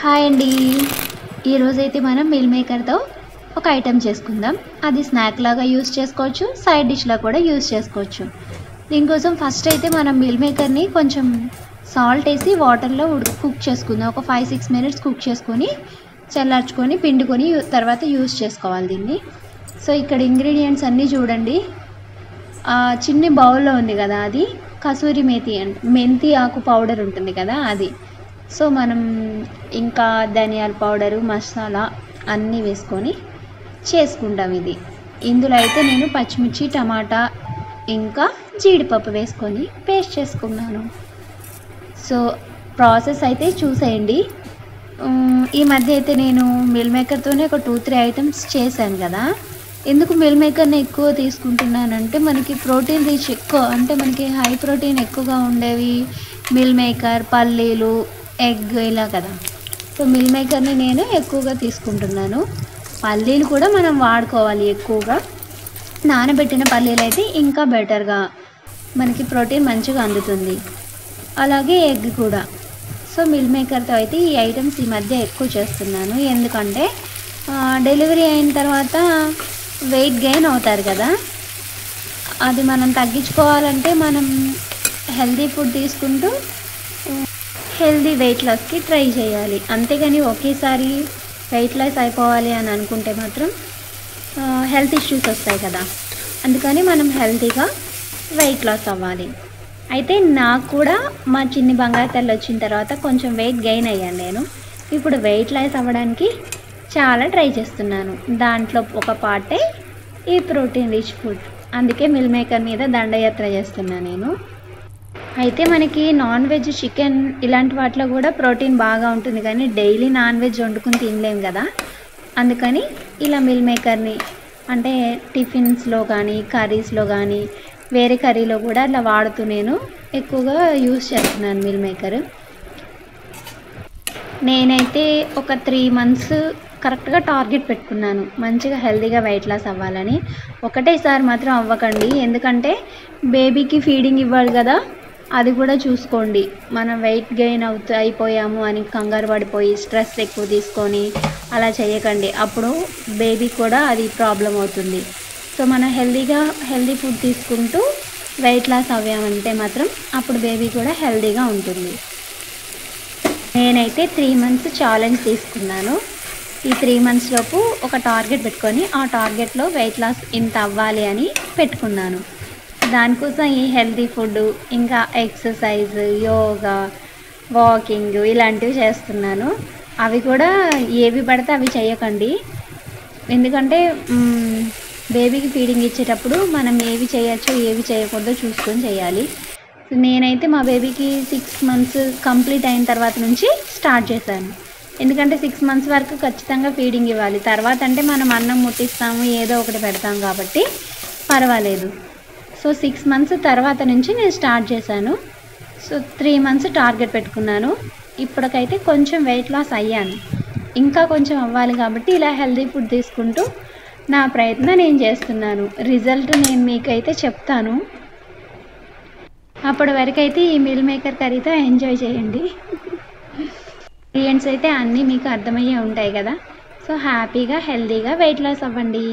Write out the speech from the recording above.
Hi అండి. ఈరోజైతే మనం మీల్ మేకర్తో ఒక ఐటెం చేసుకుందాం. అది స్నాక్ లాగా యూస్ చేసుకోవచ్చు, సైడ్ డిష్లా కూడా యూస్ చేసుకోవచ్చు. దీనికోసం ఫస్ట్ అయితే మనం మీల్ మేకర్ని కొంచెం సాల్ట్ వేసి వాటర్లో కుక్ చేసుకుందాం. ఒక 5-6 మినిట్స్ కుక్ చేసుకొని చల్లార్చుకొని పిండుకొని తర్వాత యూస్ చేసుకోవాలి దీన్ని. సో ఇక్కడ ఇంగ్రీడియంట్స్ అన్నీ చూడండి. చిన్ని బౌల్లో ఉంది కదా, అది కసూరి మేతి మెంతి ఆకు పౌడర్ ఉంటుంది కదా అది. సో మనం ఇంకా ధనియాల పౌడరు, మసాలా అన్నీ వేసుకొని చేసుకుంటాం ఇది. ఇందులో అయితే నేను పచ్చిమిర్చి, టమాటా ఇంకా జీడిపప్పు వేసుకొని పేస్ట్ చేసుకున్నాను. సో ప్రాసెస్ అయితే చూసేయండి. ఈ మధ్య అయితే నేను మీల్ మేకర్తోనే ఒక 2-3 ఐటమ్స్ చేశాను కదా. ఎందుకు మీల్ మేకర్ని ఎక్కువ తీసుకుంటున్నానంటే మనకి ప్రోటీన్ రీచ్ ఎక్కువ, అంటే మనకి హై ప్రోటీన్ ఎక్కువగా ఉండేవి మీల్ మేకర్, పల్లీలు, ఎగ్ ఇలా కదా. సో మీల్ మేకర్ని నేను ఎక్కువగా తీసుకుంటున్నాను. పల్లీలు కూడా మనం వాడుకోవాలి ఎక్కువగా. నానబెట్టిన పల్లీలు అయితే ఇంకా బెటర్గా మనకి ప్రోటీన్ మంచిగా అందుతుంది. అలాగే ఎగ్ కూడా. సో మీల్ మేకర్తో అయితే ఈ ఐటమ్స్ ఈ మధ్య ఎక్కువ చేస్తున్నాను. ఎందుకంటే డెలివరీ అయిన తర్వాత వెయిట్ గెయిన్ అవుతారు కదా, అది మనం తగ్గించుకోవాలంటే మనం హెల్తీ ఫుడ్ తీసుకుంటూ హెల్తీ వెయిట్ లాస్కి ట్రై చేయాలి. అంతేగాని ఒకేసారి వెయిట్ లాస్ అయిపోవాలి అని అనుకుంటే మాత్రం హెల్త్ ఇష్యూస్ వస్తాయి కదా. అందుకని మనం హెల్తీగా వెయిట్ లాస్ అవ్వాలి. అయితే నాకు కూడా మా చిన్ని బంగారు తల్లి వచ్చిన తర్వాత కొంచెం వెయిట్ గెయిన్ అయ్యాను నేను. ఇప్పుడు వెయిట్ లాస్ అవ్వడానికి చాలా ట్రై చేస్తున్నాను. దాంట్లో ఒక పార్టే ఈ ప్రోటీన్ రిచ్ ఫుడ్. అందుకే మీల్ మేకర్ మీద దండయాత్ర చేస్తున్నాను నేను. అయితే మనకి నాన్ వెజ్, చికెన్ ఇలాంటి వాటిలో కూడా ప్రోటీన్ బాగా ఉంటుంది, కానీ డైలీ నాన్ వెజ్ వండుకుని తినలేము కదా. అందుకని ఇలా మీల్ మేకర్ని అంటే టిఫిన్స్లో కానీ, కర్రీస్లో కానీ, వేరే కర్రీలో కూడా అలా వాడుతూ నేను ఎక్కువగా యూస్ చేస్తున్నాను మీల్ మేకర్. నేనైతే ఒక 3 మంత్స్ కరెక్ట్గా టార్గెట్ పెట్టుకున్నాను, మంచిగా హెల్తీగా వెయిట్ లాస్ అవ్వాలని. ఒకటేసారి మాత్రం అవ్వకండి, ఎందుకంటే బేబీకి ఫీడింగ్ ఇవ్వాలి కదా, అది కూడా చూసుకోండి. మనం వెయిట్ గెయిన్ అయిపోయాము అని కంగారు పడిపోయి స్ట్రెస్ ఎక్కువ తీసుకొని అలా చేయకండి. అప్పుడు బేబీ కూడా అది ప్రాబ్లం అవుతుంది. సో మనం హెల్తీ ఫుడ్ తీసుకుంటూ వెయిట్ లాస్ అవ్వామంటే మాత్రం అప్పుడు బేబీ కూడా హెల్తీగా ఉంటుంది. నేనైతే 3 మంత్స్ ఛాలెంజ్ తీసుకున్నాను. ఈ 3 మంత్స్ లోపు ఒక టార్గెట్ పెట్టుకొని ఆ టార్గెట్లో వెయిట్ లాస్ ఇంత అవ్వాలి అని పెట్టుకున్నాను. దానికోసం ఈ హెల్తీ ఫుడ్, ఇంకా ఎక్సర్సైజ్, యోగా, వాకింగ్ ఇలాంటివి చేస్తున్నాను. అవి కూడా ఏవి పడితే అవి చేయకండి, ఎందుకంటే బేబీకి ఫీడింగ్ ఇచ్చేటప్పుడు మనం ఏవి చేయొచ్చో ఏవి చేయకూడదో చూసుకొని చేయాలి. నేనైతే మా బేబీకి 6 మంత్స్ కంప్లీట్ అయిన తర్వాత నుంచి స్టార్ట్ చేశాను. ఎందుకంటే 6 మంత్స్ వరకు ఖచ్చితంగా ఫీడింగ్ ఇవ్వాలి. తర్వాత అంటే మనం అన్నం ముట్టిస్తాము, ఏదో ఒకటి పెడతాం కాబట్టి పర్వాలేదు. సో 6 మంత్స్ తర్వాత నుంచి నేను స్టార్ట్ చేశాను. సో 3 మంత్స్ టార్గెట్ పెట్టుకున్నాను. ఇప్పటికైతే కొంచెం వెయిట్ లాస్ అయ్యాను, ఇంకా కొంచెం అవ్వాలి కాబట్టి ఇలా హెల్తీ ఫుడ్ తీసుకుంటూ నా ప్రయత్నం నేను చేస్తున్నాను. రిజల్ట్ నేను మీకైతే చెప్తాను. అప్పటి వరకు అయితే ఈ మీల్ మేకర్ కర్రీతో ఎంజాయ్ చేయండి. ఇంగ్రీడియంట్స్ అయితే అన్నీ మీకు అర్థమయ్యే ఉంటాయి కదా. సో హ్యాపీగా హెల్తీగా వెయిట్ లాస్ అవ్వండి.